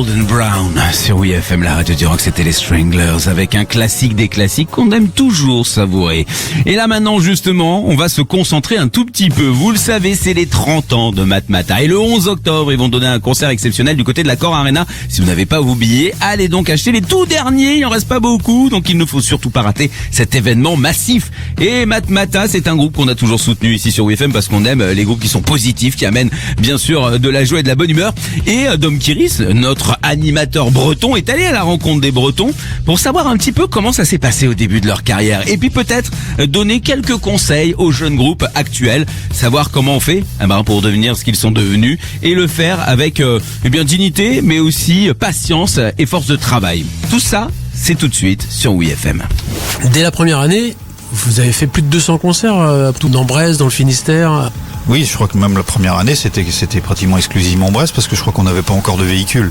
Golden Brown sur WeFM, la radio du rock. C'était les Stranglers avec un classique des classiques qu'on aime toujours savourer. Et là maintenant justement, on va se concentrer un tout petit peu. Vous le savez, c'est les 30 ans de Matmatah. Et le 11 octobre, ils vont donner un concert exceptionnel du côté de l'Accor Arena. Si vous n'avez pas vos billets, allez donc acheter les tout derniers. Il en reste pas beaucoup, donc il ne faut surtout pas rater cet événement massif. Et Matmatah, c'est un groupe qu'on a toujours soutenu ici sur WeFM parce qu'on aime les groupes qui sont positifs, qui amènent bien sûr de la joie et de la bonne humeur. Et Dom Kiris, notre animateur breton, est allé à la rencontre des Bretons pour savoir un petit peu comment ça s'est passé au début de leur carrière. Et puis peut-être donner quelques conseils aux jeunes groupes actuels, savoir comment on fait pour devenir ce qu'ils sont devenus et le faire avec dignité, mais aussi patience et force de travail. Tout ça, c'est tout de suite sur WeFM. Dès la première année, vous avez fait plus de 200 concerts, tout dans Brest, dans le Finistère. Oui, je crois que même la première année, c'était pratiquement exclusivement Brest parce que je crois qu'on n'avait pas encore de véhicule.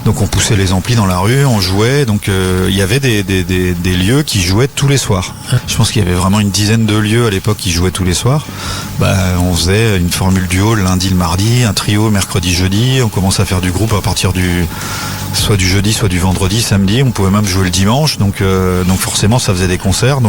Donc on poussait les amplis dans la rue, on jouait. Donc il y avait des lieux qui jouaient tous les soirs. Je pense qu'il y avait vraiment une dizaine de lieux à l'époque qui jouaient tous les soirs. On faisait une formule duo le lundi, le mardi, un trio mercredi, jeudi. On commençait à faire du groupe à partir soit du jeudi, soit du vendredi, samedi. On pouvait même jouer le dimanche. Donc forcément, ça faisait des concerts.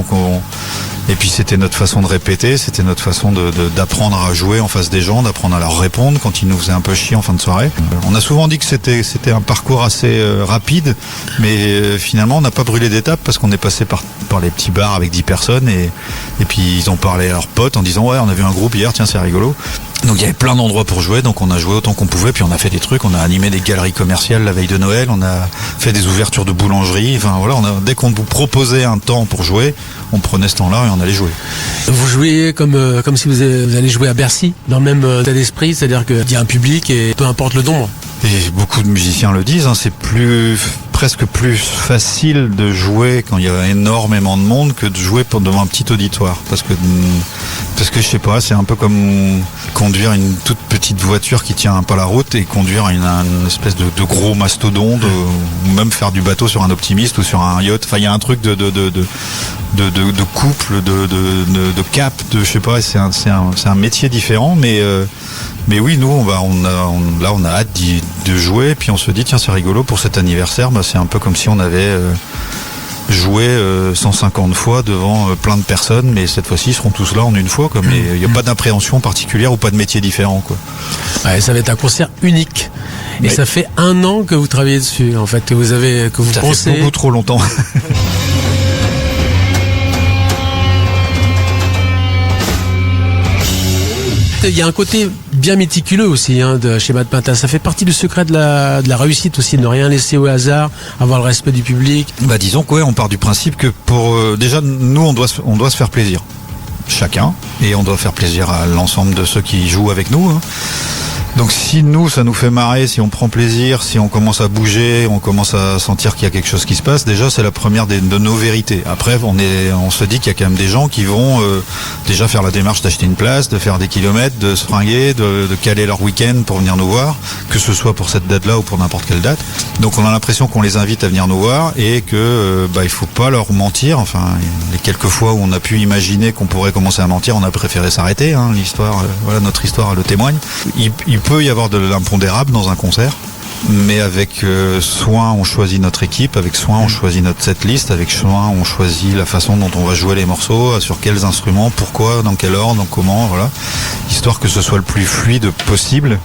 Et puis c'était notre façon de répéter, c'était notre façon d'apprendre à jouer en face des gens, d'apprendre à leur répondre quand ils nous faisaient un peu chier en fin de soirée. On a souvent dit que c'était un parcours assez rapide, mais finalement on n'a pas brûlé d'étapes parce qu'on est passé par les petits bars avec 10 personnes et puis ils ont parlé à leurs potes en disant ouais, on a vu un groupe hier, tiens, c'est rigolo. Donc il y avait plein d'endroits pour jouer, donc on a joué autant qu'on pouvait, puis on a fait des trucs, on a animé des galeries commerciales la veille de Noël, on a fait des ouvertures de boulangerie, enfin voilà, dès qu'on vous proposait un temps pour jouer, on prenait ce temps-là et on allait jouer. Vous jouez comme si vous allez jouer à Bercy, dans le même état d'esprit, c'est-à-dire qu'il y a un public et peu importe le nombre. Et beaucoup de musiciens le disent, c'est presque plus facile de jouer quand il y a énormément de monde que de jouer devant un petit auditoire. Parce que je sais pas, c'est un peu comme conduire une toute petite voiture qui tient pas la route et conduire une espèce de gros mastodonte ou même faire du bateau sur un optimiste ou sur un yacht. Enfin, il y a un truc de couple, de cap, je sais pas, c'est un métier différent, mais oui, nous, on a hâte de jouer, puis on se dit, tiens, c'est rigolo pour cet anniversaire, c'est un peu comme si on avait joué 150 fois devant plein de personnes, mais cette fois-ci, ils seront tous là en une fois, mais il n'y a pas d'appréhension particulière ou pas de métier différent, quoi. Ouais, ça va être un concert unique. Et ça fait 1 an que vous travaillez dessus, en fait, que vous pensez... Ça fait beaucoup trop longtemps. Il y a un côté bien méticuleux aussi chez Matmatah. Ça fait partie du secret de la réussite aussi, de ne rien laisser au hasard, avoir le respect du public. Disons on part du principe que déjà nous on doit se faire plaisir, chacun, et on doit faire plaisir à l'ensemble de ceux qui jouent avec nous. Donc si nous, ça nous fait marrer, si on prend plaisir, si on commence à bouger, on commence à sentir qu'il y a quelque chose qui se passe, déjà c'est la première de nos vérités. Après, on se dit qu'il y a quand même des gens qui vont déjà faire la démarche d'acheter une place, de faire des kilomètres, de se fringuer, de caler leur week-end pour venir nous voir, que ce soit pour cette date-là ou pour n'importe quelle date. Donc on a l'impression qu'on les invite à venir nous voir et que il faut pas leur mentir. Enfin, les quelques fois où on a pu imaginer qu'on pourrait commencer à mentir, on a préféré s'arrêter. L'histoire, notre histoire le témoigne. Il peut y avoir de l'impondérable dans un concert, mais avec soin on choisit notre équipe, avec soin on choisit notre setlist, avec soin on choisit la façon dont on va jouer les morceaux, sur quels instruments, pourquoi, dans quel ordre, comment, voilà, histoire que ce soit le plus fluide possible.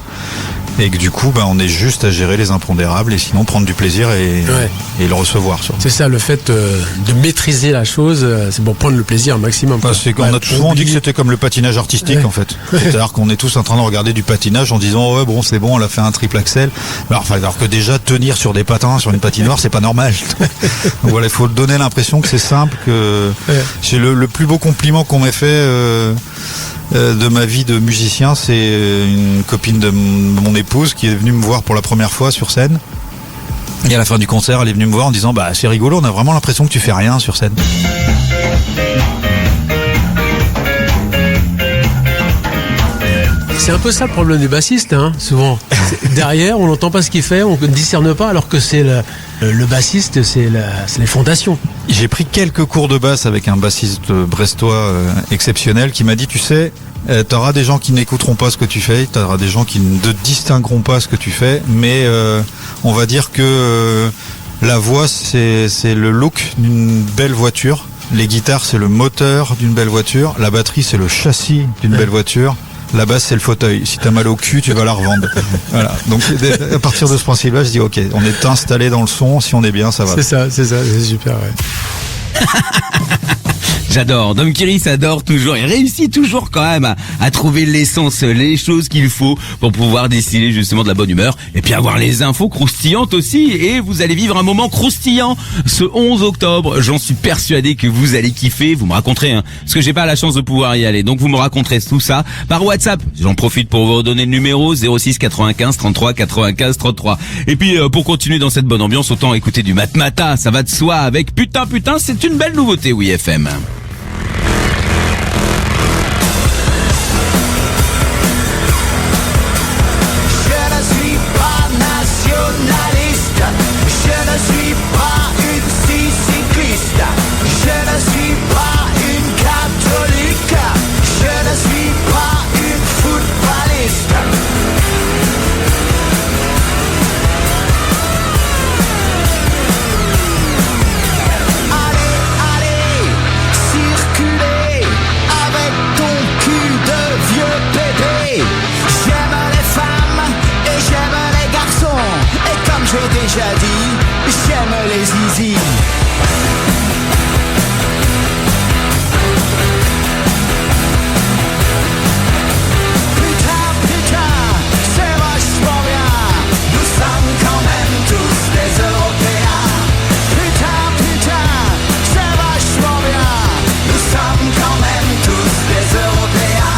Et que du coup, on est juste à gérer les impondérables et sinon prendre du plaisir et le recevoir. Surtout. C'est ça, le fait de maîtriser la chose, c'est pour prendre le plaisir au maximum. On a souvent dit que c'était comme le patinage artistique en fait. C'est-à-dire qu'on est tous en train de regarder du patinage en disant c'est bon, on a fait un triple axel. Alors que déjà tenir sur des patins, sur une patinoire, c'est pas normal. Donc voilà, il faut donner l'impression que c'est simple, que c'est le plus beau compliment qu'on m'ait fait. De ma vie de musicien, c'est une copine de mon épouse qui est venue me voir pour la première fois sur scène. Et à la fin du concert, elle est venue me voir en disant c'est rigolo, on a vraiment l'impression que tu fais rien sur scène. C'est un peu ça le problème des bassistes, souvent. Derrière, on n'entend pas ce qu'il fait, on ne discerne pas, alors que c'est le bassiste, c'est les fondations. J'ai pris quelques cours de basse avec un bassiste brestois exceptionnel qui m'a dit, tu sais, T'auras des gens qui n'écouteront pas ce que tu fais, t'auras des gens qui ne distingueront pas ce que tu fais, mais on va dire que la voix c'est le look d'une belle voiture, les guitares c'est le moteur d'une belle voiture, la batterie c'est le châssis d'une belle voiture. La basse, c'est le fauteuil. Si t'as mal au cul, tu vas la revendre. Voilà. Donc, à partir de ce principe-là, je dis, ok, on est installé dans le son. Si on est bien, ça va. C'est super, ouais. J'adore. Dom Kiris adore toujours. Il réussit toujours quand même à trouver l'essence, les choses qu'il faut pour pouvoir distiller justement de la bonne humeur et puis avoir les infos croustillantes aussi. Et vous allez vivre un moment croustillant ce 11 octobre. J'en suis persuadé que vous allez kiffer. Vous me raconterez, parce que j'ai pas la chance de pouvoir y aller. Donc vous me raconterez tout ça par WhatsApp. J'en profite pour vous redonner le numéro 06 95 33 95 33. Et puis pour continuer dans cette bonne ambiance, autant écouter du Matmata. Ça va de soi avec putain, c'est une belle nouveauté, oui FM. Déjà dit, j'aime les zizi. Putain, c'est vachement bien. Nous sommes quand même tous des Européens. Putain, c'est vachement bien. Nous sommes quand même tous des Européens.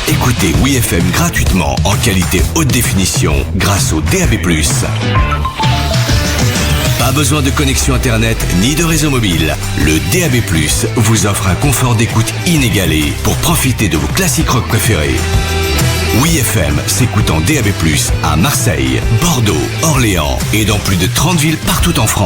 Écoutez Oui FM gratuitement en qualité haute définition grâce au DAB+. Pas besoin de connexion internet ni de réseau mobile. Le DAB+ vous offre un confort d'écoute inégalé pour profiter de vos classiques rock préférés. Oui FM s'écoute en DAB+ à Marseille, Bordeaux, Orléans et dans plus de 30 villes partout en France.